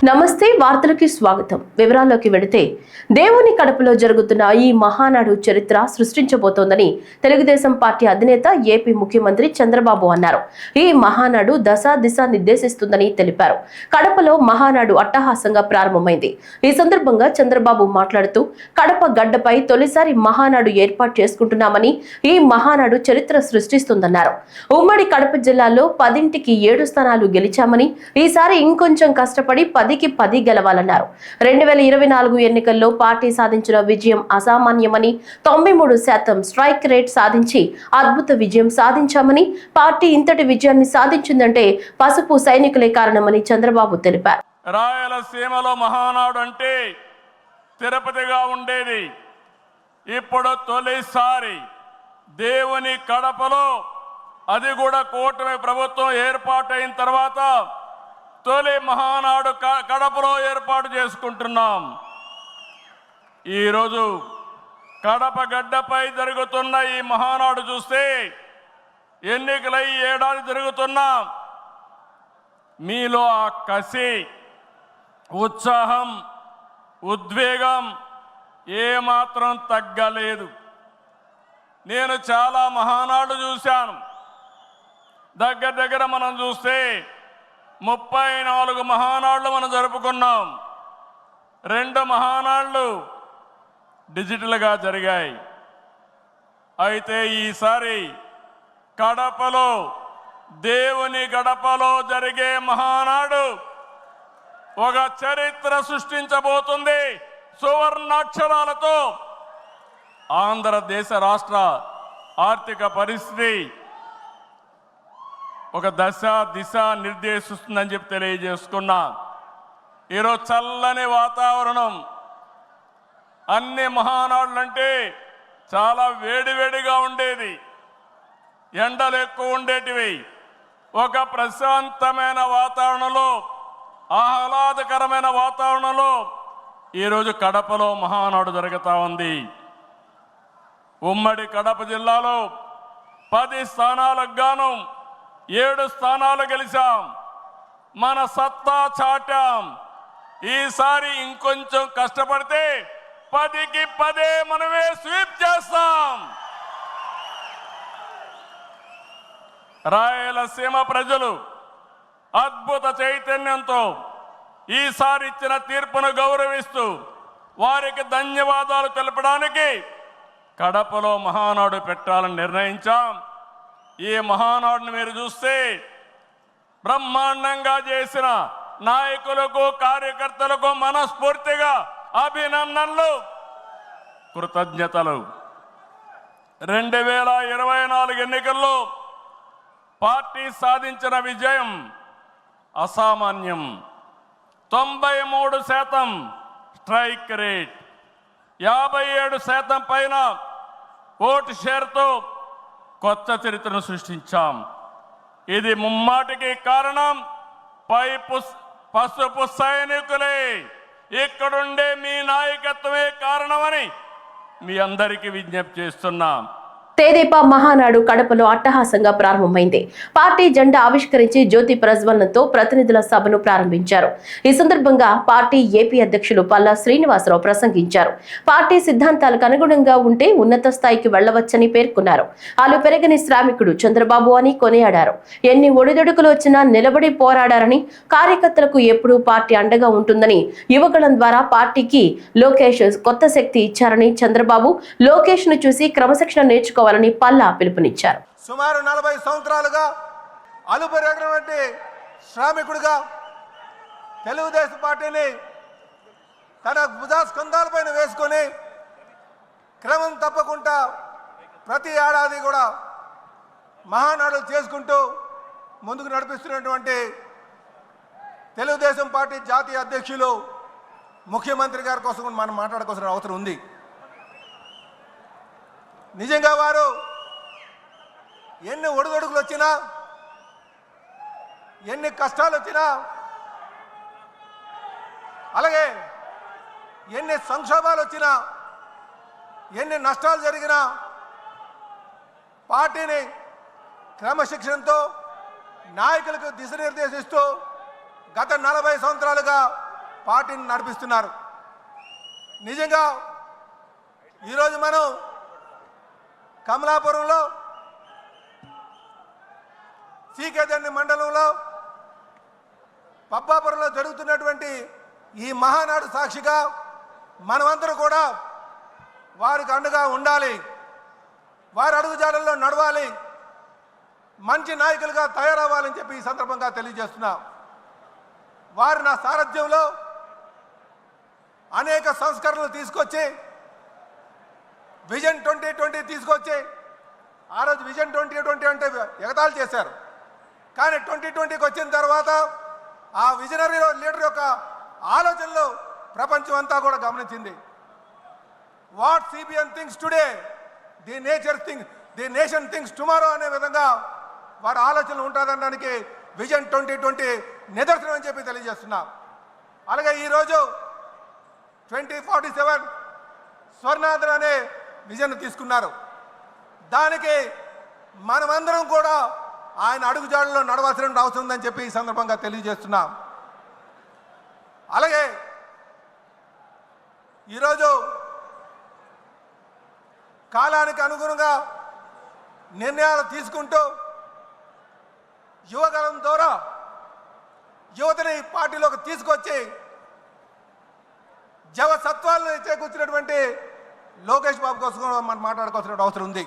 నమస్తే వార్తలకి స్వాగతం. వివరాల్లోకి వెళితే దేవుని కడపలో జరుగుతున్న ఈ మహానాడు చరిత్ర సృష్టించబోతోందని తెలుగుదేశం పార్టీ అధినేత ఏపీ ముఖ్యమంత్రి చంద్రబాబు అన్నారు. ఈ మహానాడు దిశ నిర్దేశిస్తుందని తెలిపారు. కడపలో మహానాడు అట్టహాసంగా ప్రారంభమైంది. ఈ సందర్భంగా చంద్రబాబు మాట్లాడుతూ కడప గడ్డపై తొలిసారి మహానాడు ఏర్పాటు చేసుకుంటున్నామని, ఈ మహానాడు చరిత్ర సృష్టిస్తుందన్నారు. ఉమ్మడి కడప జిల్లాలో 10కి 7 స్థానాలు గెలిచామని, ఈసారి ఇంకొంచెం కష్టపడి 10కి 10 గెలవాలన్నారు. 2024 ఎన్నికల్లో పార్టీ సాధించిన విజయం అసామాన్యమని, 93% స్ట్రైక్ రేట్ సాధించి అద్భుత విజయం సాధించామని, పార్టీ ఇంతటి విజయాన్ని సాధించిందంటే పసుపు సైనికులే కారణమని చంద్రబాబు తెలిపారు. రాయలసీమలో మహానాడు అంటే తిరుపతిగా ఉండేది. ఇప్పుడు తొలిసారి దేవుని కడపలో, అది కూడా కూటమి ప్రభుత్వం ఏర్పాటైన తర్వాత తొలి మహానాడు కడపలో ఏర్పాటు చేసుకుంటున్నాం. ఈరోజు కడప గడ్డపై జరుగుతున్న ఈ మహానాడు చూస్తే ఎన్నికలై ఏడాది జరుగుతున్నా మీలో ఆ కసి, ఉత్సాహం, ఉద్వేగం ఏమాత్రం తగ్గలేదు. నేను చాలా మహానాడు చూశాను. దగ్గర మనం చూస్తే 34 మహానాళ్ళు మనం జరుపుకున్నాం. 2 మహానాళ్ళు డిజిటల్గా జరిగాయి. అయితే ఈసారి కడపలో, దేవుని గడపలో జరిగే మహానాడు ఒక చరిత్ర సృష్టించబోతుంది. సువర్ణాక్షరాలతో ఆంధ్రదేశ రాష్ట్ర ఆర్థిక పరిస్థితి ఒక దిశ నిర్దేశిస్తుందని చెప్పి తెలియజేసుకున్నా. ఈరోజు చల్లని వాతావరణం. అన్ని మహానాడులంటే చాలా వేడివేడిగా ఉండేది, ఎండలు ఎక్కువ ఉండేటివి. ఒక ప్రశాంతమైన వాతావరణంలో, ఆహ్లాదకరమైన వాతావరణంలో ఈరోజు కడపలో మహానాడు జరుగుతూ ఉంది. ఉమ్మడి కడప జిల్లాలో 10 స్థానాలకు గాను 7 స్థానాలు గెలిచాం. మన సత్తా చాటాం. ఈసారి ఇంకొంచెం కష్టపడితే 10కి 10 మనమే స్వీప్ చేస్తాం. రాయలసీమ ప్రజలు అద్భుత చైతన్యంతో ఈసారి ఇచ్చిన తీర్పును గౌరవిస్తూ వారికి ధన్యవాదాలు తెలపడానికి కడపలో మహానాడు పెట్టాలని నిర్ణయించాం. ఈ మహానాడును మీరు చూస్తే బ్రహ్మాండంగా చేసిన నాయకులకు, కార్యకర్తలకు మనస్ఫూర్తిగా అభినందనలు, కృతజ్ఞతలు. 2024 ఎన్నికల్లో పార్టీ సాధించిన విజయం అసామాన్యం. 93% స్ట్రైక్ రేట్, 57% పైన ఓటు షేర్తో కొత్త చరిత్రను సృష్టించాం. ఇది ముమ్మాటికి కారణం పసుపు సైనికులే. ఇక్కడుండే మీ నాయకత్వమే కారణమని మీ అందరికీ విజ్ఞప్తి చేస్తున్నాం. తెదేపా మహానాడు కడపలో అట్టహాసంగా ప్రారంభమైంది. పార్టీ జెండా ఆవిష్కరించి జ్యోతి ప్రజ్వలనతో ప్రతినిధుల సభను ప్రారంభించారు. ఈ సందర్భంగా పార్టీ ఏపీ అధ్యక్షులు పల్లా శ్రీనివాసరావు ప్రసంగించారు. పార్టీ సిద్ధాంతాలకు అనుగుణంగా ఉంటే ఉన్నత స్థాయికి వెళ్లవచ్చని పేర్కొన్నారు. అలు పెరగని శ్రామికుడు చంద్రబాబు అని కొనియాడారు. ఎన్ని ఒడిదొడుకులు వచ్చినా నిలబడి పోరాడారని, కార్యకర్తలకు ఎప్పుడూ పార్టీ అండగా ఉంటుందని, యువగళం ద్వారా పార్టీకి లోకేష్ కొత్త శక్తి ఇచ్చారని, చంద్రబాబు లోకేష్ ను చూసి క్రమశిక్షణ నేర్చుకోవాలి పల్లా పిలుపునిచ్చారు. సుమారు 40 సంవత్సరాలుగా అలుపెరగినటువంటి శ్రామికుడిగా తెలుగుదేశం పార్టీని తన భుజస్కంధాలపైన వేసుకొని క్రమం తప్పకుండా ప్రతి ఏడాది కూడా మహానాడు చేసుకుంటూ ముందుకు నడిపిస్తున్నటువంటి తెలుగుదేశం పార్టీ జాతీయ అధ్యక్షులు ముఖ్యమంత్రి గారి కోసం మనం మాట్లాడుకోవాల్సిన అవసరం ఉంది. నిజంగా వారు ఎన్ని ఒడిదొడుకులు వచ్చినా, ఎన్ని కష్టాలు వచ్చినా, అలాగే ఎన్ని సంక్షోభాలు వచ్చినా, ఎన్ని నష్టాలు జరిగినా పార్టీని క్రమశిక్షణతో నాయకులకు దిశనిర్దేశిస్తూ గత 40 సంవత్సరాలుగా పార్టీని నడిపిస్తున్నారు. నిజంగా ఈరోజు మనం కమలాపురంలో సీకేదండి మండలంలో పబ్బాపురంలో జరుగుతున్నటువంటి ఈ మహానాడు సాక్షిగా మనమందరూ కూడా వారికి అండగా ఉండాలి, వారి అడుగుజాడల్లో నడవాలి, మంచి నాయకులుగా తయారవ్వాలని చెప్పి ఈ సందర్భంగా తెలియజేస్తున్నా. వారు నా సారథ్యంలో అనేక సంస్కరణలు తీసుకొచ్చి విజన్ 2020 తీసుకొచ్చి, ఆ రోజు విజన్ 2020 అంటే ఎగతాళి చేశారు. కానీ 2020కి వచ్చిన తర్వాత ఆ విజనరీ లీడర్ యొక్క ఆలోచనలు ప్రపంచం అంతా కూడా గమనించింది. What CBN things today the nation things tomorrow అనే విధంగా వారి ఆలోచనలు ఉంటుందనడానికి విజన్ 2020 నిదర్శనం అని చెప్పి తెలియజేస్తున్నా. అలాగే ఈరోజు 2047 స్వర్ణాంధ్ర అనే విజన్ తీసుకున్నారు. దానికి మనమందరం కూడా ఆయన అడుగుజాడల్లో నడవాల్సిన అవసరం ఉందని చెప్పి ఈ సందర్భంగా తెలియజేస్తున్నాం. అలాగే ఈరోజు కాలానికి అనుగుణంగా నిర్ణయాలు తీసుకుంటూ యువగలం ద్వారా యువతని పార్టీలోకి తీసుకొచ్చి జవసత్వాలను చేకూర్చినటువంటి లోకేష్ బాబు కోసం మనం మాట్లాడుకోవాల్సిన అవసరం ఉంది.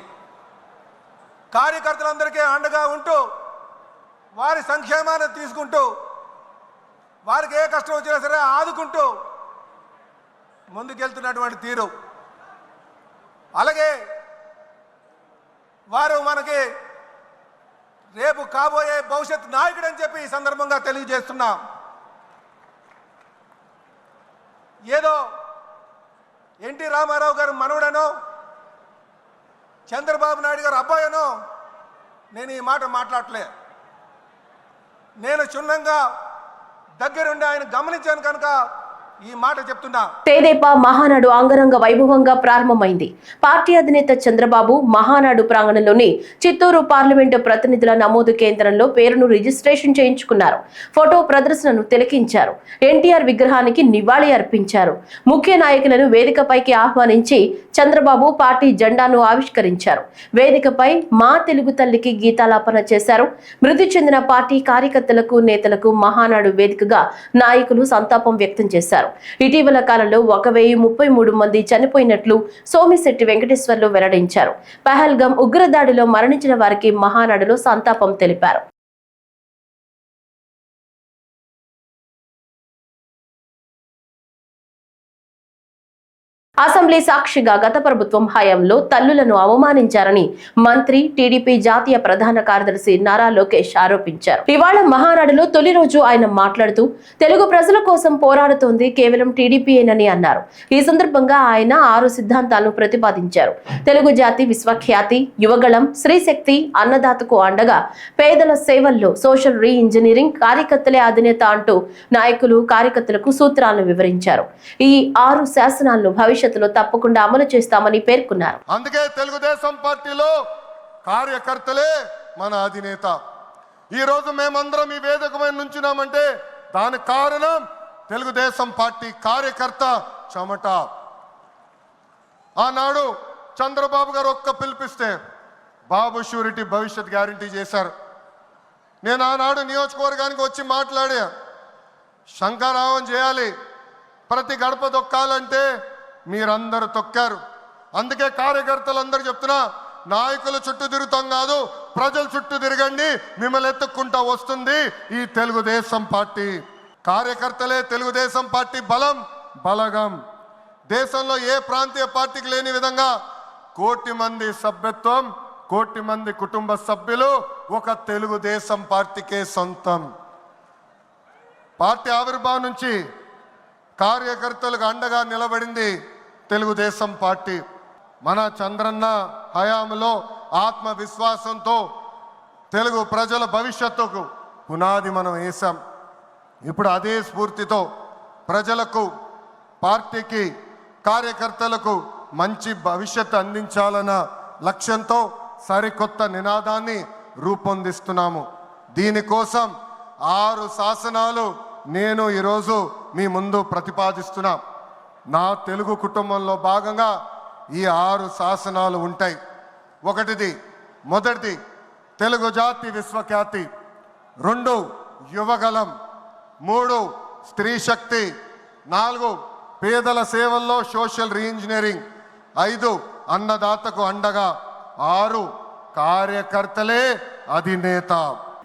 కార్యకర్తలందరికీ అండగా ఉంటూ వారి సంక్షేమాన్ని తీసుకుంటూ వారికి ఏ కష్టం వచ్చినా సరే ఆదుకుంటూ ముందుకెళ్తున్నటువంటి తీరు, అలాగే వారు మనకి రేపు కాబోయే భవిష్యత్ నాయకుడు అని చెప్పి ఈ సందర్భంగా తెలియజేస్తున్నాం. ఏదో ఎన్టీ రామారావు గారు మనవడనో చంద్రబాబు నాయుడు గారు అబ్బాయనో నేను ఈ మాట మాట్లాడలే. నేను క్షుణ్ణంగా దగ్గరుండి ఆయన గమనించాను కనుక ఈ మాట చెప్తున్నా. తెదేపా మహానాడు అంగరంగ వైభవంగా ప్రారంభమైంది. పార్టీ అధినేత చంద్రబాబు మహానాడు ప్రాంగణంలోని చిత్తూరు పార్లమెంటు ప్రతినిధుల నమోదు కేంద్రంలో పేరును రిజిస్ట్రేషన్ చేయించుకున్నారు. ఫోటో ప్రదర్శనను తిలకించారు. ఎన్టీఆర్ విగ్రహానికి నివాళి అర్పించారు. ముఖ్య నాయకులను వేదికపైకి ఆహ్వానించి చంద్రబాబు పార్టీ జెండాను ఆవిష్కరించారు. వేదికపై మా తెలుగు తల్లికి గీతాలాపన చేశారు. మృతి చెందిన పార్టీ కార్యకర్తలకు, నేతలకు మహానాడు వేదికగా నాయకులు సంతాపం వ్యక్తం చేశారు. ఇటీవల కాలంలో 1033 మంది చనిపోయినట్లు సోమిశెట్టి వెంకటేశ్వర్లు వెల్లడించారు. పహల్గాం ఉగ్రదాడిలో మరణించిన వారికి మహానాడులో సంతాపం తెలిపారు. అసెంబ్లీ సాక్షిగా గత ప్రభుత్వం హయాంలో తల్లులను అవమానించారని మంత్రి టీడీపీ జాతీయ ప్రధాన కార్యదర్శి నారా లోకేష్ ఆరోపించారు. ఇవాళ మహానాడులో తొలి రోజు ఆయన మాట్లాడుతూ తెలుగు ప్రజల కోసం పోరాడుతోంది కేవలం టీడీపీయేనని అన్నారు. ఈ సందర్భంగా ఆయన 6 సిద్ధాంతాలను ప్రతిపాదించారు. తెలుగు జాతి విశ్వఖ్యాతి, యువగళం, స్త్రీశక్తి, అన్నదాతకు అండగా, పేదల సేవల్లో సోషల్ రీ ఇంజనీరింగ్, కార్యకర్తలే అధినేత అంటూ నాయకులు కార్యకర్తలకు సూత్రాలను వివరించారు. ఈ 6 శాసనాలను భవిష్యత్తులో తప్పకుండా అమలు చేస్తామని పేర్కొన్నారు. అందుకే తెలుగుదేశం పార్టీలో కార్యకర్తలే మన అధినేత. ఈ రోజు మేమందరం ఈ వేదిక మీద నుంచున్నామంటే దానికి కారణం తెలుగుదేశం పార్టీ కార్యకర్త చెమట. ఆనాడు చంద్రబాబు గారు ఒక్క పిలిపిస్తే బాబు షూరిటీ భవిష్యత్ గ్యారంటీ చేశారు. నేను ఆనాడు నియోజకవర్గానికి వచ్చి మాట్లాడా, శంకరావం చేయాలి, ప్రతి గడప తొక్కాలంటే మీరందరూ తొక్కారు. అందుకే కార్యకర్తలందరూ చెప్తున్నా, నాయకుల చుట్టూ తిరుగుతాం కాదు, ప్రజల చుట్టూ తిరగండి, మిమ్మల్ని ఎత్తుక్కుంటా వస్తుంది ఈ తెలుగుదేశం పార్టీ. కార్యకర్తలే తెలుగుదేశం పార్టీ బలం, బలగం. దేశంలో ఏ ప్రాంతీయ పార్టీకి లేని విధంగా 1 కోటి మంది సభ్యత్వం, 1 కోటి మంది కుటుంబ సభ్యులు ఒక తెలుగుదేశం పార్టీకే సొంతం. పార్టీ ఆవిర్భావం నుంచి కార్యకర్తలకు అండగా నిలబడింది తెలుగుదేశం పార్టీ. మన చంద్రన్న హయాంలో ఆత్మవిశ్వాసంతో తెలుగు ప్రజల భవిష్యత్తుకు పునాది మనం వేశాం. ఇప్పుడు అదే స్ఫూర్తితో ప్రజలకు, పార్టీకి, కార్యకర్తలకు మంచి భవిష్యత్తు అందించాలన్న లక్ష్యంతో సరికొత్త నినాదాన్ని రూపొందిస్తున్నాము. దీనికోసం 6 శాసనాలు నేను ఈరోజు మీ ముందు ప్రతిపాదిస్తున్నా. నా తెలుగు కుటుంబంలో భాగంగా ఈ 6 శాసనాలు ఉంటాయి. మొదటిది తెలుగు జాతి విశ్వఖ్యాతి, 2 యువగలం, 3 స్త్రీ శక్తి, 4 పేదల సేవల్లో సోషల్ రీఇంజనీరింగ్, 5 అన్నదాతకు అండగా, 6 కార్యకర్తలే అధినేత.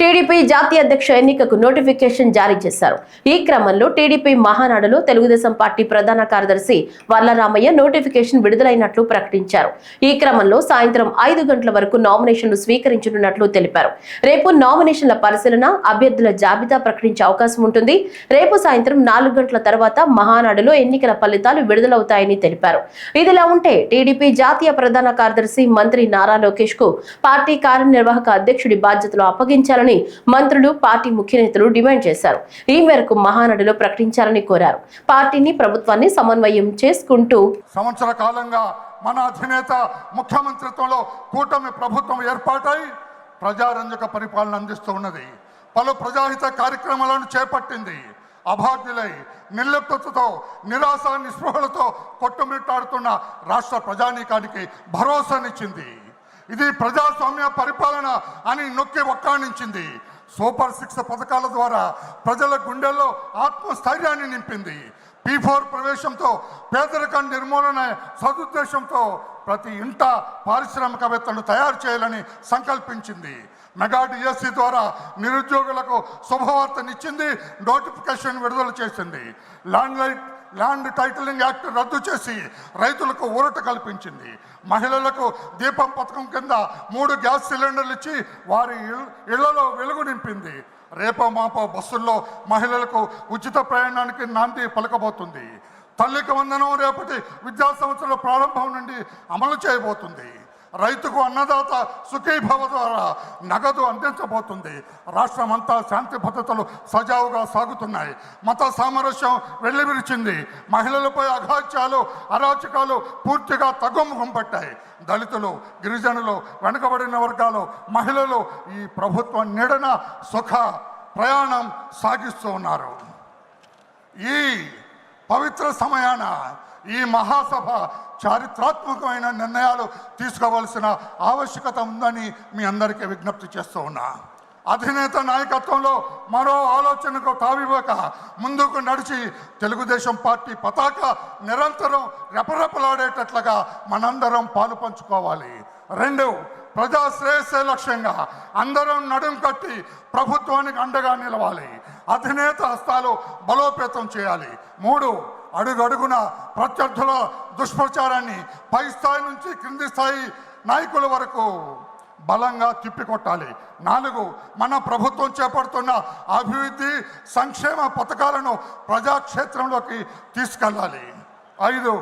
టీడీపీ జాతీయ అధ్యక్ష ఎన్నికకు నోటిఫికేషన్ జారీ చేశారు. ఈ క్రమంలో టీడీపీ మహానాడులో తెలుగుదేశం పార్టీ ప్రధాన కార్యదర్శి వర్లరామయ్య నోటిఫికేషన్ విడుదలైనట్లు ప్రకటించారు. ఈ క్రమంలో సాయంత్రం 5 గంటల వరకు నామినేషన్లు స్వీకరించనున్నట్లు తెలిపారు. రేపు నామినేషన్ల పరిశీలన, అభ్యర్థుల జాబితా ప్రకటించే అవకాశం ఉంటుంది. రేపు సాయంత్రం 4 గంటల తర్వాత మహానాడులో ఎన్నికల ఫలితాలు విడుదలవుతాయని తెలిపారు. ఇదిలా ఉంటే టీడీపీ జాతీయ ప్రధాన కార్యదర్శి మంత్రి నారా లోకేష్ కు పార్టీ కార్యనిర్వాహక అధ్యక్షుడి బాధ్యతలు అప్పగించాలని మంత్రులు, పార్టీ ముఖ్య నేతలు డిమాండ్ చేశారు. ఈ మేరకు మహానాడులో ప్రకటించాలని కోరారు. పార్టీని, ప్రభుత్వాన్ని సమన్వయం చేసుకుంటూ సంవత్సర కాలంగా మన అధినేత ముఖ్యమంత్రిత్వంలో కూటమి ప్రభుత్వం ఏర్పాటై ప్రజారంజక పరిపాలన అందిస్తూ ఉన్నది. పలు ప్రజాహిత కార్యక్రమాలను చేపట్టింది. అభాగ్యులై నిర్లిప్తతతో, నిరాశ నిస్పృహలతో కొట్టుమిట్టాడుతున్న రాష్ట్ర ప్రజానీకానికి భరోసానిచ్చింది. ఇది ప్రజాస్వామ్య పరిపాలన అని నొక్కి ఒక్కాణించింది. సూపర్ 6 పథకాల ద్వారా ప్రజల గుండెల్లో ఆత్మస్థైర్యాన్ని నింపింది. P4 ప్రవేశంతో పేదరికం నిర్మూలన సదుద్దేశంతో ప్రతి ఇంట పారిశ్రామికవేత్తలను తయారు చేయాలని సంకల్పించింది. మెగా డిఎస్సి ద్వారా నిరుద్యోగులకు శుభవార్తనిచ్చింది. నోటిఫికేషన్ విడుదల చేసింది. ల్యాండ్ టైటిలింగ్ యాక్ట్ రద్దు చేసి రైతులకు ఊరట కల్పించింది. మహిళలకు దీపం పథకం కింద 3 గ్యాస్ సిలిండర్లు ఇచ్చి వారి ఇళ్లలో వెలుగు నింపింది. రేపో మాపో బస్సుల్లో మహిళలకు ఉచిత ప్రయాణానికి నాంది పలకబోతుంది. తల్లికి వందనం రేపటి విద్యా సంవత్సరాల ప్రారంభం నుండి అమలు చేయబోతుంది. రైతుకు అన్నదాత సుఖీభవ ద్వారా నగదు అందించబోతుంది. రాష్ట్రమంతా శాంతి భద్రతలు సజావుగా సాగుతున్నాయి. మత సామరస్యం వెల్లివిరిచింది. మహిళలపై అఘాత్యాలు, అరాచకాలు పూర్తిగా తగ్గుముఖం పట్టాయి. దళితులు, గిరిజనులు, వెనుకబడిన వర్గాలు, మహిళలు ఈ ప్రభుత్వం నీడన సుఖ ప్రయాణం సాగిస్తూ ఉన్నారు. ఈ పవిత్ర సమయాన ఈ మహాసభ చారిత్రాత్మకమైన నిర్ణయాలు తీసుకోవాల్సిన ఆవశ్యకత ఉందని మీ అందరికీ విజ్ఞప్తి చేస్తూ ఉన్నా. అధినేత నాయకత్వంలో మరో ఆలోచనకు తావివ్వక ముందుకు నడిచి తెలుగుదేశం పార్టీ పతాక నిరంతరం రెపరెపలాడేటట్లుగా మనందరం పాలు పంచుకోవాలి. 2 ప్రజా శ్రేయస్సే లక్ష్యంగా అందరం నడుం కట్టి ప్రభుత్వానికి అండగా నిలవాలి. అధినేత హస్తాలు బలోపేతం చేయాలి. 3 అడుగడుగున ప్రత్యర్థుల దుష్ప్రచారాన్ని పై స్థాయి నుంచి క్రింది స్థాయి నాయకుల వరకు బలంగా తిప్పికొట్టాలి. 4 మన ప్రభుత్వం చేపడుతున్న అభివృద్ధి సంక్షేమ పథకాలను ప్రజాక్షేత్రంలోకి తీసుకెళ్ళాలి. 5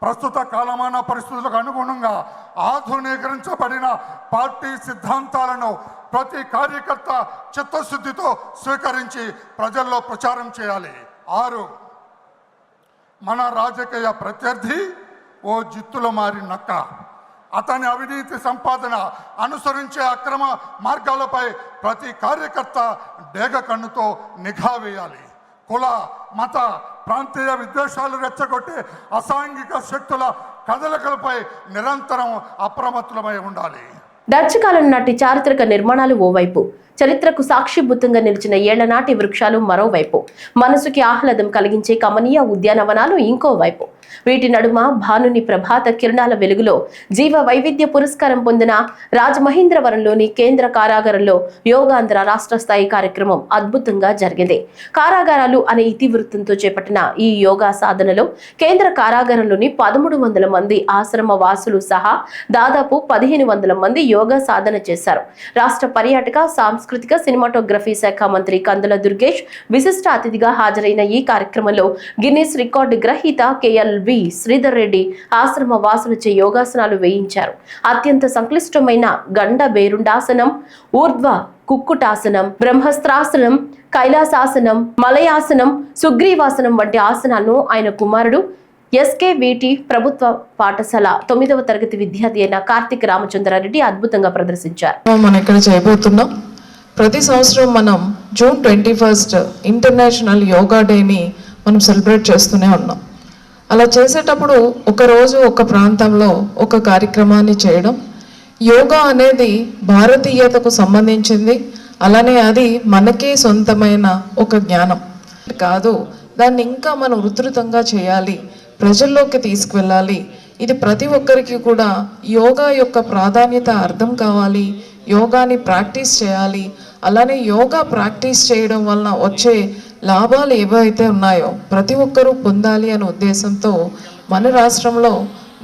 ప్రస్తుత కాలమాన పరిస్థితులకు అనుగుణంగా ఆధునీకరించబడిన పార్టీ సిద్ధాంతాలను ప్రతి కార్యకర్త చిత్తశుద్ధితో స్వీకరించి ప్రజల్లో ప్రచారం చేయాలి. 6 మన రాజకీయ ప్రత్యర్థి ఓ జిత్తుల మారి నక్క. అతని అవినీతి సంపాదన, అనుసరించే అక్రమ మార్గాలపై ప్రతి కార్యకర్త డేగ కన్నుతో నిఘా వేయాలి. కుల, మత, ప్రాంతీయ విద్వేషాలు రెచ్చగొట్టే అసాంఘిక శక్తుల కదలికలపై నిరంతరం అప్రమత్తులమై ఉండాలి. డచ్ కాలం నాటి చారిత్రక నిర్మాణాలు ఓవైపు, చరిత్రకు సాక్షిభూతంగా నిలిచిన ఏళ్లనాటి వృక్షాలు మరోవైపు, మనసుకి ఆహ్లాదం కలిగించే కమనీయ ఉద్యానవనాలు ఇంకోవైపు. వీటి నడుమ భానుని ప్రభాత కిరణాల వెలుగులో జీవ వైవిధ్య పురస్కారం పొందిన రాజమహేంద్రవరంలోని కేంద్ర కారాగారంలో యోగాంధ్ర రాష్ట్ర స్థాయి కార్యక్రమం అద్భుతంగా జరిగింది. కారాగారాలు అనే ఇతివృత్తంతో చేపట్టిన ఈ యోగా సాధనలో కేంద్ర కారాగారంలోని 1300 మంది ఆశ్రమ వాసులు సహా దాదాపు 1500 మంది యోగా సాధన చేశారు. రాష్ట్ర పర్యాటక, సాంస్కృతిక, సినిమాటోగ్రఫీ శాఖ మంత్రి కందుల దుర్గేష్ విశిష్ట అతిథిగా హాజరైన ఈ కార్యక్రమంలో గిన్నిస్ రికార్డు గ్రహీత KLV శ్రీధర్ రెడ్డి ఆశ్రమ వాసులచే యోగాసనాలు వేయించారు. అత్యంత సంక్లిష్టమైన గండ బేరుండాసనం, ఊర్ధ్వ కుక్కుటాసనం, బ్రహ్మస్త్రాసనం, కైలాసాసనం, మలయాసనం, సుగ్రీవాసనం వంటి ఆసనాలను ఆయన కుమారుడు SKVT ప్రభుత్వ పాఠశాల 9వ తరగతి విద్యార్థి అయిన కార్తిక్ రామచంద్రారెడ్డి అద్భుతంగా ప్రదర్శించారు. మనం ఇక్కడ చేయబోతున్నాం ప్రతి సంవత్సరం మనం జూన్ 21 ఇంటర్నేషనల్ యోగా డేని మనం సెలబ్రేట్ చేస్తూనే ఉన్నాం. అలా చేసేటప్పుడు ఒకరోజు ఒక ప్రాంతంలో ఒక కార్యక్రమాన్ని చేయడం, యోగా అనేది భారతీయతకు సంబంధించింది, అలానే అది మనకే సొంతమైన ఒక జ్ఞానం కాదు, దాన్ని ఇంకా మనం విస్తృతంగా చేయాలి, ప్రజల్లోకి తీసుకువెళ్ళాలి. ఇది ప్రతి ఒక్కరికి కూడా యోగా యొక్క ప్రాధాన్యత అర్థం కావాలి, యోగాని ప్రాక్టీస్ చేయాలి. అలానే యోగా ప్రాక్టీస్ చేయడం వలన వచ్చే లాభాలు ఏవైతే ఉన్నాయో ప్రతి ఒక్కరూ పొందాలి అనే ఉద్దేశంతో మన రాష్ట్రంలో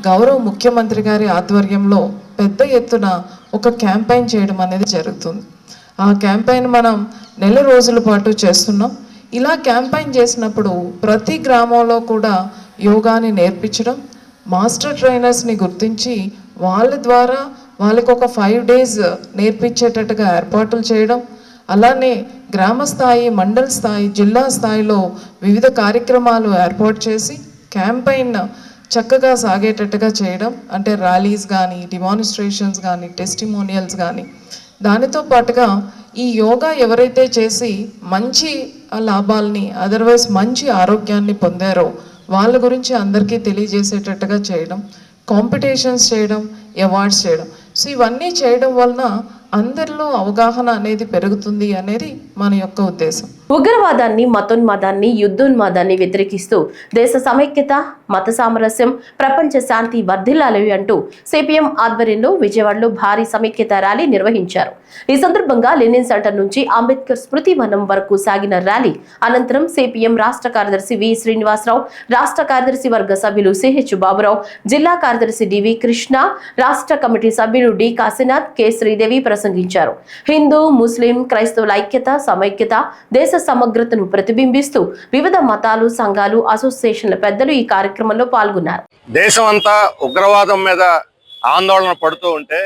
గౌరవ ముఖ్యమంత్రి గారి ఆధ్వర్యంలో పెద్ద ఎత్తున ఒక క్యాంపెయిన్ చేయడం అనేది జరుగుతుంది. ఆ క్యాంపెయిన్ మనం నెల రోజుల పాటు చేస్తున్నాం. ఇలా క్యాంపెయిన్ చేసినప్పుడు ప్రతి గ్రామంలో కూడా యోగాని నేర్పించడం, మాస్టర్ ట్రైనర్స్ని గుర్తించి వాళ్ళ ద్వారా వాళ్ళకి ఒక 5 days నేర్పించేటట్టుగా ఏర్పాట్లు చేయడం, అలానే గ్రామ స్థాయి, మండల స్థాయి, జిల్లా స్థాయిలో వివిధ కార్యక్రమాలు ఏర్పాటు చేసి క్యాంపెయిన్ చక్కగా సాగేటట్టుగా చేయడం, అంటే ర్యాలీస్ కానీ, డిమాన్స్ట్రేషన్స్ కానీ, టెస్టిమోనియల్స్ కానీ. దానితో పాటుగా ఈ యోగా ఎవరైతే చేసి మంచి లాభాలని, అదర్వైజ్ మంచి ఆరోగ్యాన్ని పొందారో వాళ్ళ గురించి అందరికీ తెలియజేసేటట్టుగా చేయడం, కాంపిటీషన్స్ చేయడం, అవార్డ్స్ చేయడం. సో ఇవన్నీ చేయడం వలన అందరిలో అవగాహన అనేది పెరుగుతుంది అనేది మన యొక్క ఉద్దేశం. ఉగ్రవాదాన్ని, మతోన్మాదాన్ని, యుద్ధోన్మాదాన్ని వ్యతిరేకిస్తూ దేశ సమైక్యత, మత సామరస్యం, ప్రపంచ శాంతి వర్ధిల్లాలి అంటూ సిపిఎం ఆధ్వర్యంలో విజయవాడలో భారీ సమైక్యత ర్యాలీ నిర్వహించారు. ఈ సందర్భంగా లెనిన్ సెంటర్ నుంచి అంబేద్కర్ స్మృతి వనం వరకు సాగిన ర్యాలీ అనంతరం సిపిఎం రాష్ట్ర కార్యదర్శి వి శ్రీనివాసరావు, రాష్ట్ర కార్యదర్శి వర్గ సభ్యులు సిహెచ్ బాబురావు, జిల్లా కార్యదర్శి డివి కృష్ణ, రాష్ట్ర కమిటీ సభ్యులు డి కాశీనాథ్, కె శ్రీదేవి ప్రసంగించారు. హిందూ, ముస్లిం, క్రైస్తవుల ఐక్యత, సమైక్యత, దేశ సమగ్రతను ప్రతిబింబిస్తూ వివిధ మతాలు, సంఘాలు, అసోసియేషన్ల పెద్దలు ఈ కార్యక్రమంలో పాల్గొన్నారు. దేశం అంతా ఉగ్రవాదం మీద ఆందోళన పడుతూ ఉంటే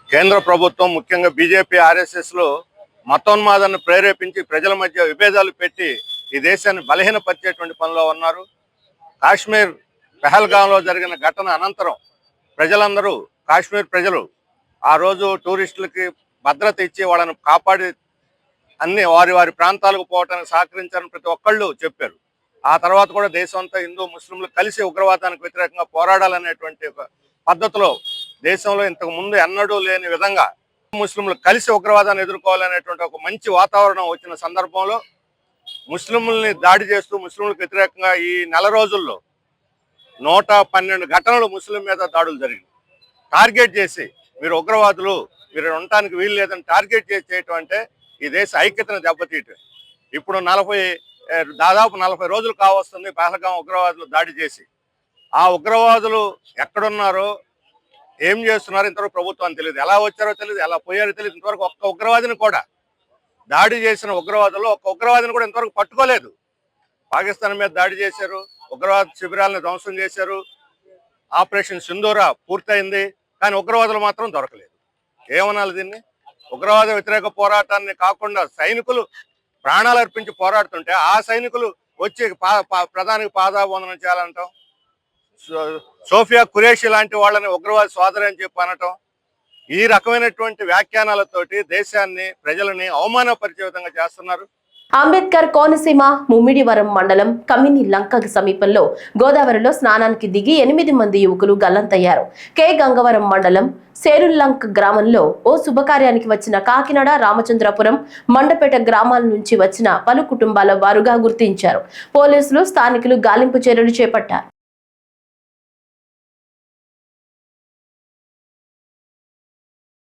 కేంద్ర ప్రభుత్వం, ముఖ్యంగా బీజేపీ, ఆర్ఎస్ఎస్లు మతోన్మాదాన్ని ప్రేరేపించి ప్రజల మధ్య విభేదాలు పెట్టి ఈ దేశాన్ని బలహీనపరిచేటువంటి పనిలో ఉన్నారు. కాశ్మీర్ పెహల్గాంలో జరిగిన ఘటన అనంతరం ప్రజలందరూ, కాశ్మీర్ ప్రజలు ఆ రోజు టూరిస్టులకి భద్రత ఇచ్చి వాళ్ళని కాపాడి అన్ని వారి వారి ప్రాంతాలకు పోవడానికి సహకరించారని ప్రతి ఒక్కళ్ళు చెప్పారు. ఆ తర్వాత కూడా దేశం అంతా హిందూ, ముస్లింలు కలిసి ఉగ్రవాదానికి వ్యతిరేకంగా పోరాడాలనేటువంటి ఒక పద్ధతిలో దేశంలో ఇంతకు ముందు ఎన్నడూ లేని విధంగా ముస్లింలు కలిసి ఉగ్రవాదాన్ని ఎదుర్కోవాలనేటువంటి ఒక మంచి వాతావరణం వచ్చిన సందర్భంలో ముస్లింలని దాడి చేస్తూ ముస్లింలకు వ్యతిరేకంగా ఈ నెల రోజుల్లో 112 ఘటనలు ముస్లిం మీద దాడులు జరిగింది. టార్గెట్ చేసి మీరు ఉగ్రవాదులు, మీరు ఉండటానికి వీలు లేదని టార్గెట్ చేసి చేయటం అంటే ఈ దేశ ఐక్యతను దెబ్బతీయటం. ఇప్పుడు దాదాపు 40 రోజులు కావస్తుంది పహల్గాం ఉగ్రవాదులు దాడి చేసి. ఆ ఉగ్రవాదులు ఎక్కడున్నారో, ఏం చేస్తున్నారో ఇంతవరకు ప్రభుత్వానికి తెలియదు. ఎలా వచ్చారో తెలియదు, ఎలా పోయారో తెలియదు. ఇంతవరకు ఒక్క ఉగ్రవాదిని కూడా, దాడి చేసిన ఉగ్రవాదులు ఒక్క ఉగ్రవాదిని కూడా ఇంతవరకు పట్టుకోలేదు. పాకిస్తాన్ మీద దాడి చేశారు, ఉగ్రవాద శిబిరాలను ధ్వంసం చేశారు, ఆపరేషన్ సింధూర పూర్తయింది, కానీ ఉగ్రవాదులు మాత్రం దొరకలేదు. ఏమనాలి దీన్ని? ఉగ్రవాద వ్యతిరేక పోరాటాన్ని కాకుండా సైనికులు ప్రాణాలు అర్పించి పోరాడుతుంటే ఆ సైనికులు వచ్చి ప్రధానికి పాదాబంధనం చేయాలంటాం, సోఫియా ఖురేషి లాంటి వాళ్ళని ఉగ్రవాద సోదరి అని చెప్పి అనటం, ఈ రకమైనటువంటి వ్యాఖ్యానాలతోటి దేశాన్ని, ప్రజలని అవమానపరిచే విధంగా చేస్తున్నారు. అంబేద్కర్ కోనసీమ ముమ్మిడివరం మండలం కమిని లంక సమీపంలో గోదావరిలో స్నానానికి దిగి 8 మంది యువకులు గల్లంతయ్యారు. కె గంగవరం మండలం సేరుల్లంక్ గ్రామంలో ఓ శుభకార్యానికి వచ్చిన కాకినాడ, రామచంద్రపురం, మండపేట గ్రామాల నుంచి వచ్చిన పలు కుటుంబాల వారుగా గుర్తించారు. పోలీసులు, స్థానికులు గాలింపు చర్యలు చేపట్టారు.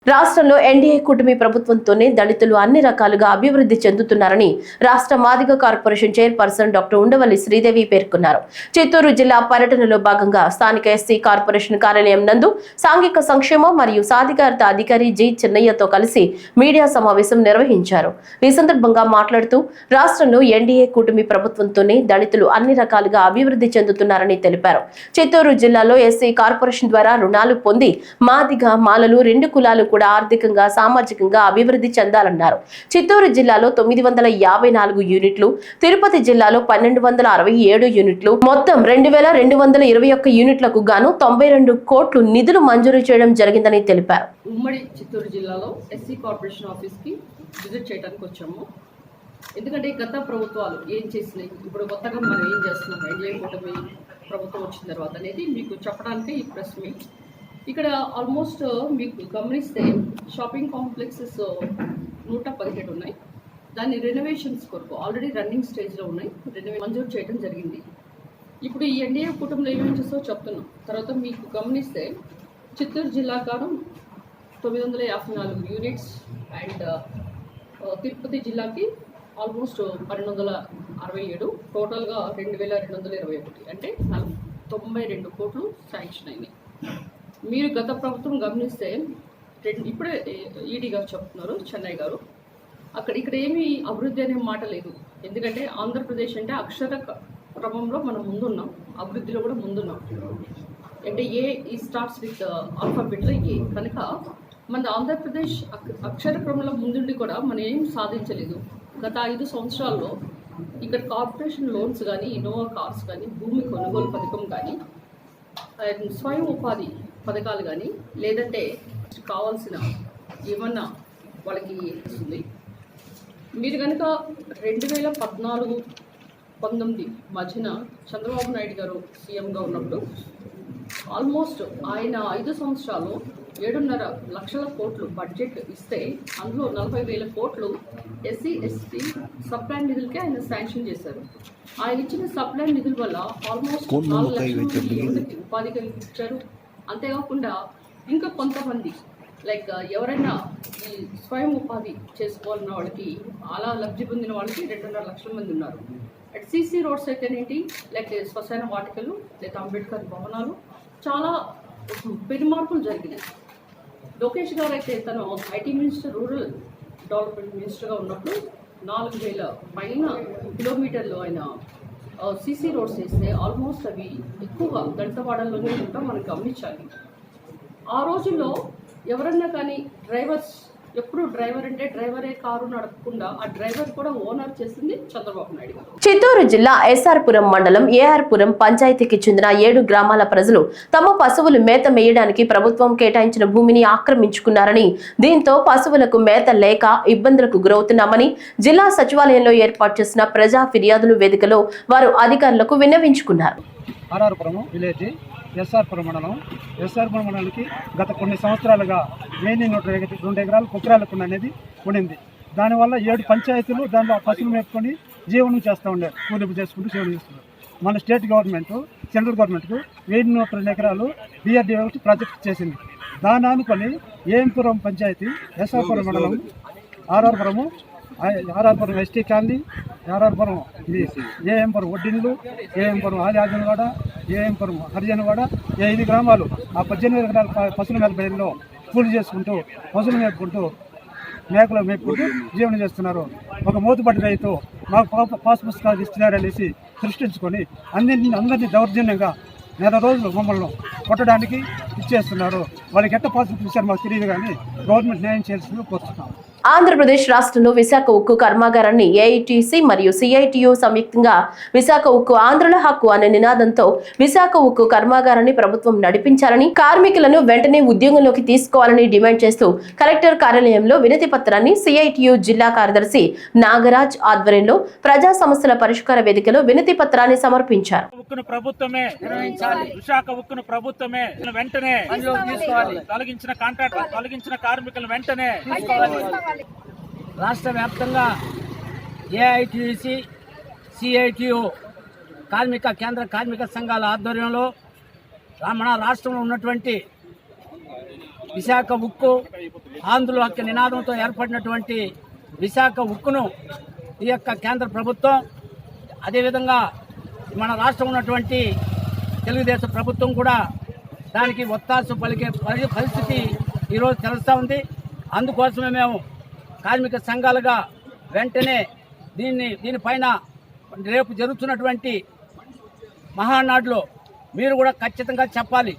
రాష్ట్రంలో ఎన్డీఏ కూటమి ప్రభుత్వంతోనే దళితులు అన్ని రకాలుగా అభివృద్ధి చెందుతున్నారని రాష్ట్ర Madiga corporation chairperson doctor Undavalli Sridevi పేర్కొన్నారు. చిత్తూరు జిల్లా పర్యటనలో భాగంగా స్థానిక ఎస్సీ కార్పొరేషన్ కార్యాలయం నందు సాంఘిక సంక్షేమ మరియు సాధికారత అధికారి జి చిన్నయ్యతో కలిసి మీడియా సమావేశం నిర్వహించారు. ఈ సందర్భంగా మాట్లాడుతూ రాష్ట్రంలో ఎన్డీఏ కూటమి ప్రభుత్వంతోనే దళితులు అన్ని రకాలుగా అభివృద్ధి చెందుతున్నారని తెలిపారు. చిత్తూరు జిల్లాలో ఎస్సీ కార్పొరేషన్ ద్వారా రుణాలు పొంది మాదిగ, మాలలు 2 కులాలు కూడా ఆర్థికంగా సామాజికంగా అభివృద్ధి చెందాలన్నారు. చిత్తూరు జిల్లాలో 954 యూనిట్లు, తిరుపతి జిల్లాలో 1267 యూనిట్లు, మొత్తం 2221 యూనిట్లకు గాను 92 కోట్లు నిధులు మంజూరు చేయడం జరిగిందని తెలిపారు. ఉమ్మడి చిత్తూరు జిల్లాలో ఎస్సీ కార్పొరేషన్ ఆఫీస్కి విజిట్ చేయడానికి వచ్చాము. ఎందుకంటే గత ప్రభుత్వాలు ఏం చేసినాయి, ఇప్పుడు కొత్తగా మనం ఏం చేస్తున్నాం, ఎన్డీఏ కూటమి ప్రభుత్వం వచ్చిన తర్వాత అనేది మీకు చెప్పడానికి ఈ ప్రెస్ మీట్. ఇక్కడ ఆల్మోస్ట్ మీకు గమనిస్తే షాపింగ్ కాంప్లెక్సెస్ 117 ఉన్నాయి. దాన్ని రెనోవేషన్స్ కొరకు ఆల్రెడీ రన్నింగ్ స్టేజ్లో ఉన్నాయి. మంజూరు చేయడం జరిగింది. ఇప్పుడు ఈ ఎన్డీఏ కూటమిలో ఏమేమి చేస్తామో చెప్తున్నాం. తర్వాత మీకు గమనిస్తే చిత్తూరు జిల్లా కాను 954 యూనిట్స్ అండ్ తిరుపతి జిల్లాకి ఆల్మోస్ట్ 1267, టోటల్గా 2221, అంటే 92 కోట్లు శాంక్షన్ అయినాయి. మీరు గత ప్రభుత్వం గమనిస్తే ఇప్పుడే ఈడీ గారు చెప్తున్నారు, చెన్నై గారు, ఇక్కడ ఏమీ అభివృద్ధి అనే మాట లేదు. ఎందుకంటే ఆంధ్రప్రదేశ్ అంటే అక్షర క్రమంలో మనం ముందున్నాం, అభివృద్ధిలో కూడా ముందున్నాం. అంటే ఈ స్టార్ట్స్ విత్ ఆల్ఫాబెట్లో ఏ కనుక మన ఆంధ్రప్రదేశ్ అక్షర క్రమంలో ముందుండి కూడా మనం ఏం సాధించలేదు. గత 5 సంవత్సరాల్లో ఇక్కడ కార్పొరేషన్ లోన్స్ కానీ, ఇన్నోవా కార్స్ కానీ, భూమి కొనుగోలు పథకం కానీ, స్వయం ఉపాధి పథకాలు కానీ, లేదంటే కావాల్సిన ఏమన్నా వాళ్ళకి ఇస్తుంది. మీరు కనుక 2014-19 మధ్యన చంద్రబాబు నాయుడు గారు సీఎంగా ఉన్నప్పుడు ఆల్మోస్ట్ ఆయన 5 సంవత్సరాలు 7.5 లక్షల కోట్లు బడ్జెట్ ఇస్తే అందులో 40,000 కోట్లు ఎస్సీ ఎస్టీ సప్లాన్ నిధులకే ఆయన శాంక్షన్ చేశారు. ఆయన ఇచ్చిన సప్లాన్ నిధుల వల్ల ఆల్మోస్ట్ 4 లక్షల మందికి ఉపాధి కల్పించారు. అంతేకాకుండా ఇంకా కొంతమంది లైక్ ఎవరైనా ఈ స్వయం ఉపాధి చేసుకోవాలన్న వాళ్ళకి అలా లబ్ధి పొందిన వాళ్ళకి 2.5 లక్షల మంది ఉన్నారు. అట్ సీసీ రోడ్స్ అయితేనేంటి, లేకపోతే శ్మశాన వాటికలు, లేదా అంబేద్కర్ భవనాలు, చాలా పెనుమార్పులు జరిగినాయి. లోకేష్ గారు అయితే తను ఐటీ మినిస్టర్, రూరల్ డెవలప్మెంట్ మినిస్టర్గా ఉన్నప్పుడు 4,000 పైన కిలోమీటర్లు ఆయన సీసీ రోడ్స్ వేస్తే ఆల్మోస్ట్ అవి ఎక్కువగా దళితవాడల్లోనే ఉంటా మనం గమనించాలి. ఆ రోజుల్లో ఎవరన్నా కానీ డ్రైవర్స్, ఎప్పుడు డ్రైవర్ అంటే డ్రైవరే కారు నడపకుండా ఆ డ్రైవర్ కూడా ఓనర్ చేసింది చంద్రబాబు నాయుడు గారు. చిత్తూరు జిల్లా ఎస్ఆర్పురం మండలం ఏఆర్పురం పంచాయతీకి చెందిన 7 గ్రామాల ప్రజలు తమ పశువులు మేత మేయడానికి ప్రభుత్వం కేటాయించిన భూమిని ఆక్రమించుకున్నారని, దీంతో పశువులకు మేత లేక ఇబ్బందులకు గురవుతున్నామని జిల్లా సచివాలయంలో ఏర్పాటు చేసిన ప్రజా ఫిర్యాదులు వేదికలో వారు అధికారులకు విన్నవించుకున్నారు. ఎస్ఆర్పురం మండలానికి గత కొన్ని సంవత్సరాలుగా 1,102 ఎకరాలు కుక్రాలకు అనేది ఉండింది. దానివల్ల 7 పంచాయతీలు దాంట్లో పశువులు మేపుకొని జీవనం చేస్తూ ఉండారు, కూలింపు చేసుకుంటూ జీవనం చేస్తున్నారు. మన స్టేట్ గవర్నమెంట్, సెంట్రల్ గవర్నమెంట్కు 1,102 ఎకరాలు డిఆర్డీఓ ప్రాజెక్ట్ చేసింది. దాన్ని అనుకొని ఏఎంపురం పంచాయతీ, ఎస్ఆర్పురం మండలం, ఆర్ఆర్పురం ఎస్టీ కాలనీ, ఆర్ఆర్పురం ఇది ఏఎంపురం ఒడ్డిన్లు, ఏఎంపురం ఆదివాడ, ఏఎంపురం హరిజనవాడ, 5 గ్రామాలు ఆ 18 ఎకరాల పశువుల మేత బయలులో కూలి చేసుకుంటూ పశువులు మేపుకుంటూ మేకలు మేపుకుంటూ జీవనం చేస్తున్నారు. ఒక మూతుపట్టి రైతు మాకు పాస్ పుస్తకాలు ఇస్తున్నారనేసి సృష్టించుకొని అందరినీ దౌర్జన్యంగా 4 రోజులు మమ్మల్ని కొట్టడానికి ఇచ్చేస్తున్నారు. వాళ్ళకి ఎట్ట పాస్ పుస్తకం ఇచ్చారు మాకు తెలియదు, కానీ గవర్నమెంట్ న్యాయం చేయాల్సిందిగా కోరుతున్నాం. ఆంధ్రప్రదేశ్ రాష్ట్రంలో విశాఖ ఉక్కు కర్మాగారాన్ని ఏఐటీసీ మరియు సిఐటియు సంయుక్తంగా విశాఖ ఉక్కు ఆంధ్రుల హక్కు అనే నినాదంతో విశాఖ ఉక్కు కర్మాగారాన్ని ప్రభుత్వం నడిపించాలని, కార్మికులను వెంటనే ఉద్యోగంలోకి తీసుకోవాలని డిమాండ్ చేస్తూ కలెక్టర్ కార్యాలయంలో వినతి పత్రాన్ని సిఐటియు జిల్లా కార్యదర్శి నాగరాజ్ ఆధ్వర్యంలో ప్రజా సమస్యల పరిష్కార వేదికలో వినతి పత్రాన్ని సమర్పించారు. విశాఖ ఉక్కును ప్రభుత్వమే వెంటనే తొలగించిన కాంట్రాక్ట్, తొలగించిన కార్మికులను వెంటనే రాష్ట్ర వ్యాప్తంగా ఏఐటీసీ, సిఐటియు కేంద్ర కార్మిక సంఘాల ఆధ్వర్యంలో మన రాష్ట్రంలో ఉన్నటువంటి విశాఖ ఉక్కు ఆంధ్రుల హక్కు నినాదంతో ఏర్పడినటువంటి విశాఖ ఉక్కును ఈ యొక్క కేంద్ర ప్రభుత్వం, అదేవిధంగా మన రాష్ట్రం ఉన్నటువంటి తెలుగుదేశం ప్రభుత్వం కూడా దానికి ఒత్తాసు పలికే పరిస్థితి ఈరోజు తెలుస్తూ ఉంది. అందుకోసమే మేము కార్మిక సంఘాలుగా వెంటనే దీనిపైన రేపు జరుగుతున్నటువంటి మహానాడులో మీరు కూడా ఖచ్చితంగా చెప్పాలి.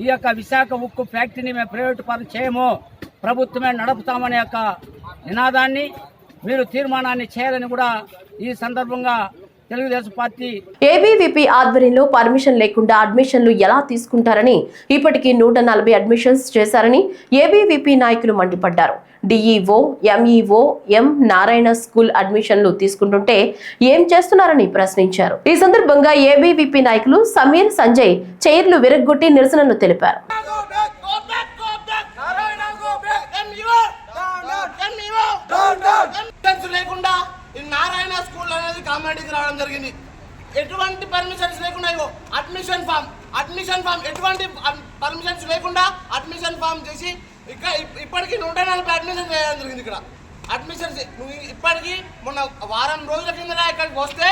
ఈ యొక్క విశాఖ ఉక్కు ఫ్యాక్టరీని మేము ప్రైవేటు పరం చేయము, ప్రభుత్వమే నడుపుతామనే యొక్క నినాదాన్ని మీరు తీర్మానాన్ని చేయాలని కూడా ఈ సందర్భంగా తెలుగుదేశం పార్టీ ఏబీవీపీ ఆధ్వర్యంలో పర్మిషన్ లేకుండా అడ్మిషన్లు ఎలా తీసుకుంటారని ఇప్పటికీ 140 అడ్మిషన్స్ చేశారని ఏబీవీపీ నాయకులు మండిపడ్డారు. డిఈఓ, ఎంఈఓ, ఎం నారాయణ స్కూల్ అడ్మిషన్లు తీసుకుంటుంటే ఏం చేస్తున్నారని ప్రశ్నించారు. ఈ సందర్భంగా ఏబీవీపీ నాయకులు సమీర్, సంజయ్ చైర్లు విరగ్గొట్టి నిరసనలు తెలిపారు. లేకుండా ఈ నారాయణ స్కూల్ అనేది కామెడీకి రావడం జరిగింది. ఎటువంటి పర్మిషన్స్ లేకుండా అడ్మిషన్ ఫామ్ ఎటువంటి పర్మిషన్స్ లేకుండా అడ్మిషన్ ఫామ్ చేసి ఇప్పటికీ 140 అడ్మిషన్ చేయడం జరిగింది. ఇక్కడ అడ్మిషన్స్ ఇప్పటికీ మొన్న వారం రోజుల కింద ఇక్కడికి వస్తే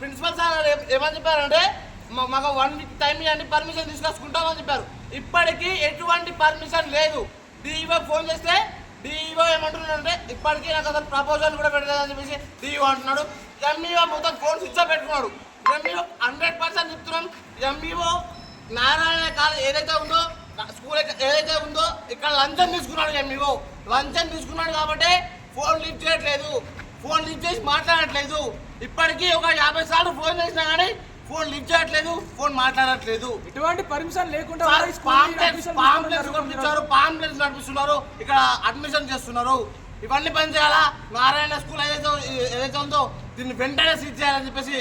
ప్రిన్సిపల్ సార్ ఏమని చెప్పారంటే మాకు 1 వీక్ టైం ఇవ్వండి, పర్మిషన్ తీసుకొచ్చుకుంటామని చెప్పారు. ఇప్పటికీ ఎటువంటి పర్మిషన్ లేదు. డిఈఓ ఫోన్ చేస్తే డిఈఓ ఏమంటున్నాడంటే ఇప్పటికీ నాకు అసలు ప్రపోజల్ కూడా పెట్టలేదని చెప్పేసి డిఈఓ అంటున్నాడు. ఎంఈఓ మొత్తం ఫోన్ స్విచ్ ఆఫ్ పెట్టుకున్నాడు. ఎంఈఓ 100% చెప్తున్నాం. ఎంఈఓ నారాయణ కాలేజ్ ఏదైతే ఉందో స్కూల్ ఏదైతే ఉందో ఇక్కడ లంచం తీసుకున్నాడు. ఎంఈఓ లంచం తీసుకున్నాడు కాబట్టి ఫోన్ లిఫ్ట్ చేయట్లేదు, ఫోన్ లిఫ్ట్ చేసి మాట్లాడట్లేదు. ఇప్పటికీ ఒక 50 సార్లు ఫోన్ చేసినా కానీ ఫోన్ లిఫ్ట్ చేయట్లేదు, ఫోన్ మాట్లాడట్లేదు. ఇటువంటి పర్మిషన్ లేకుండా పాంప్లెట్స్ నడిపిస్తున్నారు, ఇక్కడ అడ్మిషన్ చేస్తున్నారు. ఇవన్నీ పని చేయాలా? నారాయణ స్కూల్ ఏదైతే ఉందో దీన్ని వెంటనే సీజ్ చేయాలని చెప్పేసి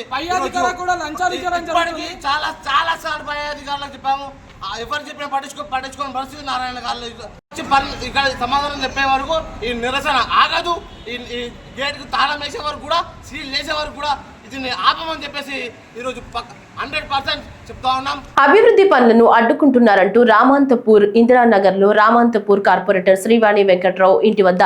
ఇప్పటికీ చాలా సార్లు పై అధికారులకు చెప్పాము. ఎవరు చెప్పినా పట్టించుకొని పరిస్థితి నారాయణ కాలేజ్ ఇక్కడ సమాధానం చెప్పే వరకు ఈ నిరసన ఆగదు. ఈ గేట్కు తాళం వేసే వరకు కూడా, సీల్ వేసే వరకు కూడా దీన్ని ఆపమని చెప్పేసి ఈరోజు 100% చెప్తా ఉన్నాం. అభివృద్ధి పనులను అడ్డుకుంటున్నారంటూ రామాంతపూర్ ఇందిరానగర్ లో రామాంతపూర్ కార్పొరేటర్ శ్రీవాణి వెంకట్రావు ఇంటి వద్ద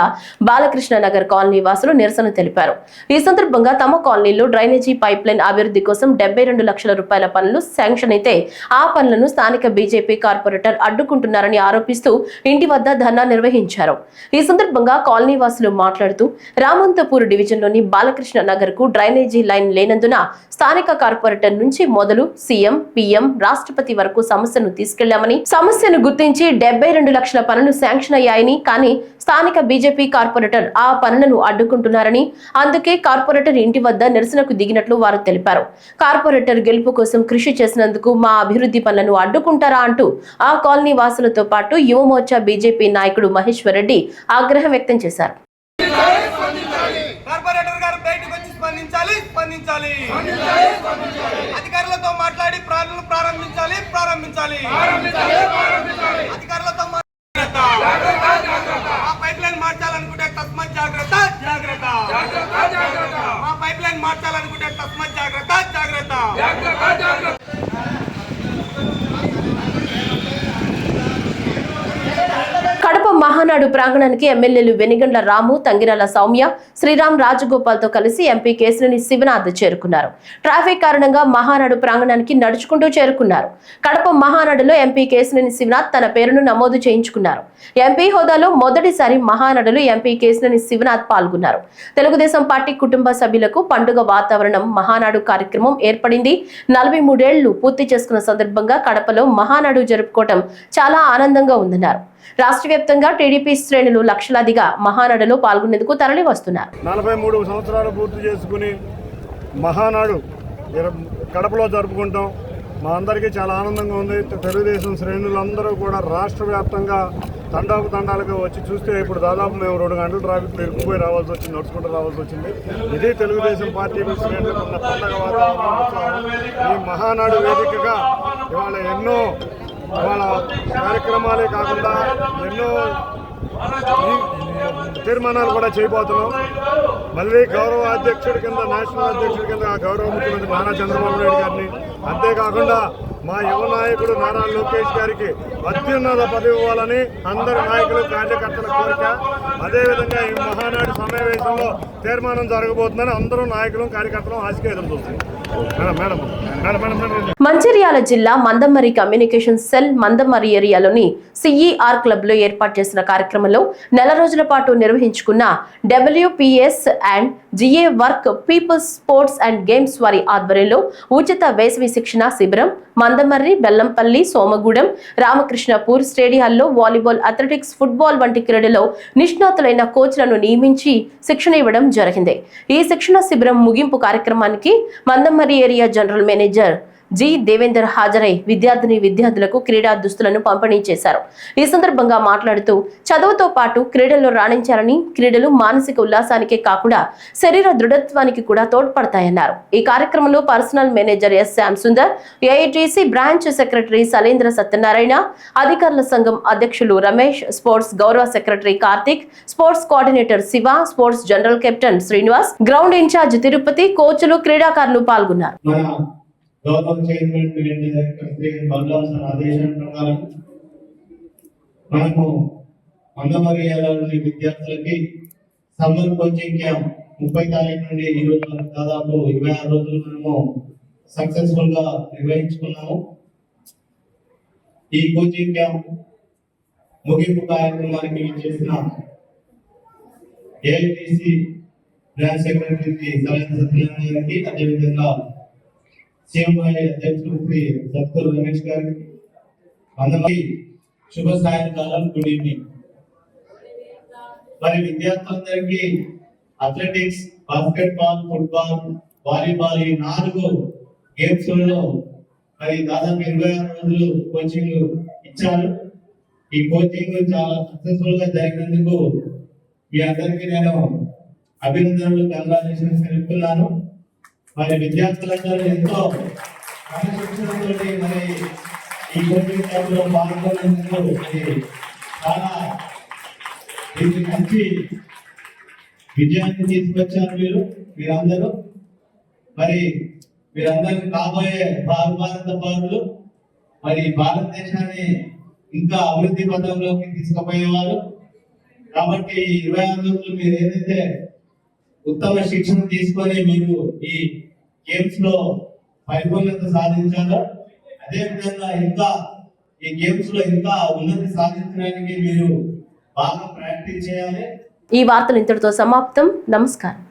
బాలకృష్ణ నగర్ కాలనీ వాసులు నిరసన తెలిపారు. ఈ సందర్భంగా తమ కాలనీలో డ్రైనేజీ పైప్ లైన్ అభివృద్ధి కోసం 72 లక్షల రూపాయల పనులు శాంక్షన్ అయితే ఆ పనులను స్థానిక బీజేపీ కార్పొరేటర్ అడ్డుకుంటున్నారని ఆరోపిస్తూ ఇంటి వద్ద ధర్నా నిర్వహించారు. ఈ సందర్భంగా కాలనీ వాసులు మాట్లాడుతూ రామాంతపూర్ డివిజన్లోని బాలకృష్ణ నగర్ కు డ్రైనేజీ లైన్ లేనందున స్థానిక కార్పొరేటర్ నుంచి మొదలు సీఎం, పీఎం, రాష్ట్రపతి వరకు సమస్యను తీసుకెళ్లామని, సమస్యను గుర్తించి 72 లక్షల పనులు శాంక్షన్ అయ్యాయని, కానీ స్థానిక బీజేపీ కార్పొరేటర్ ఆ పనులను అడ్డుకుంటున్నారని, అందుకే కార్పొరేటర్ ఇంటి వద్ద నిరసనకు దిగినట్లు వారు తెలిపారు. కార్పొరేటర్ గెలుపు కోసం కృషి చేసినందుకు మా అభివృద్ధి పనులను అడ్డుకుంటారా అంటూ ఆ కాలనీ వాసులతో పాటు యువమోర్చా బీజేపీ నాయకుడు మహేశ్వర్ రెడ్డి ఆగ్రహం వ్యక్తం చేశారు. కార్పొరేటర్ గారు బయటకు వచ్చి స్పందించాలి. అధికారులతో మాట్లాడి పనులు ప్రారంభించాలి. అధికారులతో మా పైప్ లైన్ మార్చాలనుకుంటే తస్మత్ జాగ్రత్త. మా పైప్ లైన్ మార్చాలనుకుంటే తస్మత్ జాగ్రత్త. కడప మహానాడు ప్రాంగణానికి ఎమ్మెల్యేలు వెనిగండ్ల రాము, తంగిరాల సౌమ్య, శ్రీరామ్, రాజగోపాల్ తో కలిసి ఎంపీ కేశినేని శివనాథ్ చేరుకున్నారు. ట్రాఫిక్ కారణంగా మహానాడు ప్రాంగణానికి నడుచుకుంటూ చేరుకున్నారు. కడప మహానాడులో ఎంపీ కేశినేని శివనాథ్ తన పేరును నమోదు చేయించుకున్నారు. ఎంపీ హోదాలో మొదటిసారి మహానాడులో ఎంపీ కేశినేని శివనాథ్ పాల్గొన్నారు. తెలుగుదేశం పార్టీ కుటుంబ సభ్యులకు పండుగ వాతావరణం మహానాడు కార్యక్రమం ఏర్పడింది. 43 ఏళ్లు పూర్తి చేసుకున్న సందర్భంగా కడపలో మహానాడు జరుపుకోవటం చాలా ఆనందంగా ఉందన్నారు. రాష్ట్ర వ్యాప్తంగా టీడీపీ శ్రేణులు లక్షలాదిగా మహానాడులో పాల్గొనేందుకు తరలి వస్తున్నారు. 43 సంవత్సరాలు పూర్తి చేసుకుని మహానాడు కడపలో జరుపుకుంటాం. మా అందరికీ చాలా ఆనందంగా ఉంది. తెలుగుదేశం శ్రేణులందరూ కూడా రాష్ట్ర వ్యాప్తంగా తండాలుగా వచ్చి చూస్తే ఇప్పుడు దాదాపు మేము 2 గంటల ట్రాఫిక్ ఇరుక్కుపోయి రావాల్సి వచ్చింది, నడుచుకుంటూ రావాల్సి వచ్చింది. ఇది తెలుగుదేశం పార్టీ శ్రేణులకు ఉన్న పండగ వాతావరణం. ఈ మహానాడు వేదికగా ఇవాళ కార్యక్రమాలే కాకుండా ఎన్నో తీర్మానాలు కూడా చేయబోతున్నాం. మళ్ళీ గౌరవ అధ్యక్షుడి కింద, నేషనల్ అధ్యక్షుడి కింద గౌరవ ముఖ్యమంత్రి నారా చంద్రబాబు నాయుడు గారిని, అంతేకాకుండా మా యువ నాయకుడు నారా లోకేష్ గారికి అత్యున్నత పదవి ఇవ్వాలని అందరి నాయకులు, కార్యకర్తల కోరిక. అదేవిధంగా ఈ మహానాడు సమావేశంలో తీర్మానం జరగబోతుందని అందరూ నాయకులు, కార్యకర్తలు ఆశగా ఎదురు చూస్తున్నారు. మంచిర్యాల జిల్లా మందమర్రి కమ్యూనికేషన్ సెల్ మందమర్రి ఏరియాలోని సిఈఆర్ క్లబ్ లో ఏర్పాటు చేసిన కార్యక్రమంలో నెల రోజుల పాటు నిర్వహించుకున్న WPS and GA work people's sports and games వారి ఆధ్వర్యంలో ఉచిత వేసవి శిక్షణ శిబిరం మందమర్రి, బెల్లంపల్లి, సోమగూడెం, రామకృష్ణపూర్ స్టేడియాల్లో వాలీబాల్, అథ్లెటిక్స్, ఫుట్బాల్ వంటి క్రీడల్లో నిష్ణాతులైన కోచ్లను నియమించి శిక్షణ ఇవ్వడం జరిగింది. ఈ శిక్షణ శిబిరం ముగింపు కార్యక్రమానికి Mandamarri area general manager G Devender హాజరై విద్యార్థులకు క్రీడా దుస్తులను పంపిణీ చేశారు. ఈ సందర్భంగా మాట్లాడుతూ చదువుతో పాటు క్రీడల్లో రాణించాలని, క్రీడలు మానసిక ఉల్లాసానికే కాకుండా శరీర దృఢత్వానికి కూడా తోడ్పడతాయన్నారు. ఈ కార్యక్రమంలో personal manager S Shyam Sundar, AITC branch secretary Salendra Satyanarayana, అధికారుల సంఘం అధ్యక్షులు రమేష్, స్పోర్ట్స్ గౌరవ secretary Karthik, sports coordinator Siva, sports general captain Srinivas, ground in charge Tirupati, కోచ్లు, క్రీడాకారులు పాల్గొన్నారు. గౌరవ చైర్మన్ ఆదేశం ప్రకారం మనము మందమర్రి విద్యార్థులకి సమ్మర్ కోచింగ్ క్యాంప్ 30 తారీఖు నుండి ఈ రోజు దాదాపు 26 రోజులు మనము సక్సెస్ఫుల్ గా నిర్వహించుకున్నాము. ఈ కోచింగ్ క్యాంప్ ముగింపు కార్యక్రమానికి చేసిన AITC branch secretary Salendra Satyanarayana గారికి, అదేవిధంగా సీఎంఐ అధ్యక్షులు శ్రీ సత్కూరు రమేష్ గారికి అందరికీ శుభ సాయంకాలం, గుడ్ ఈవినింగ్. మరి విద్యార్థులందరికీ అథ్లెటిక్స్, బాస్కెట్బాల్, ఫుట్బాల్, వాలీబాల్ ఈ 4 గేమ్స్ లలో మరి దాదాపు 26 రోజులు కోచింగ్ ఇచ్చారు. ఈ కోచింగ్ చాలా సక్సెస్ఫుల్ గా జరిగినందుకు మీ అందరికీ నేను అభినందనలు, కంగ్రాచులేషన్స్ తెలుపుతున్నాను. మరి విద్యార్థులందరూ ఎంతో క్రమశిక్షణతోటి మరి ఈ కోచింగ్ క్యాంపులో పాల్గొన్నందుకు చాలా మంచి విజయాన్ని తీసుకొచ్చారు మీరందరూ. మరి మీరందరూ కాబోయే భారత పౌరులు, మరి భారతదేశాన్ని ఇంకా అభివృద్ధి పథంలోకి తీసుకుపోయేవారు. కాబట్టి 26 రోజులు మీరు ఏదైతే ఉత్తమ శిక్షణ తీసుకొని మీరు ఈ గేమ్స్ లో పరిపూర్ణత సాధించాలో, అదే విధంగా ఇంకా ఈ గేమ్స్ లో ఇంకా ఉన్నతి సాధించడానికి మీరు బాగా ప్రాక్టీస్ చేయాలి. ఈ వార్తలు ఇంతటితో సమాప్తం. నమస్కారం.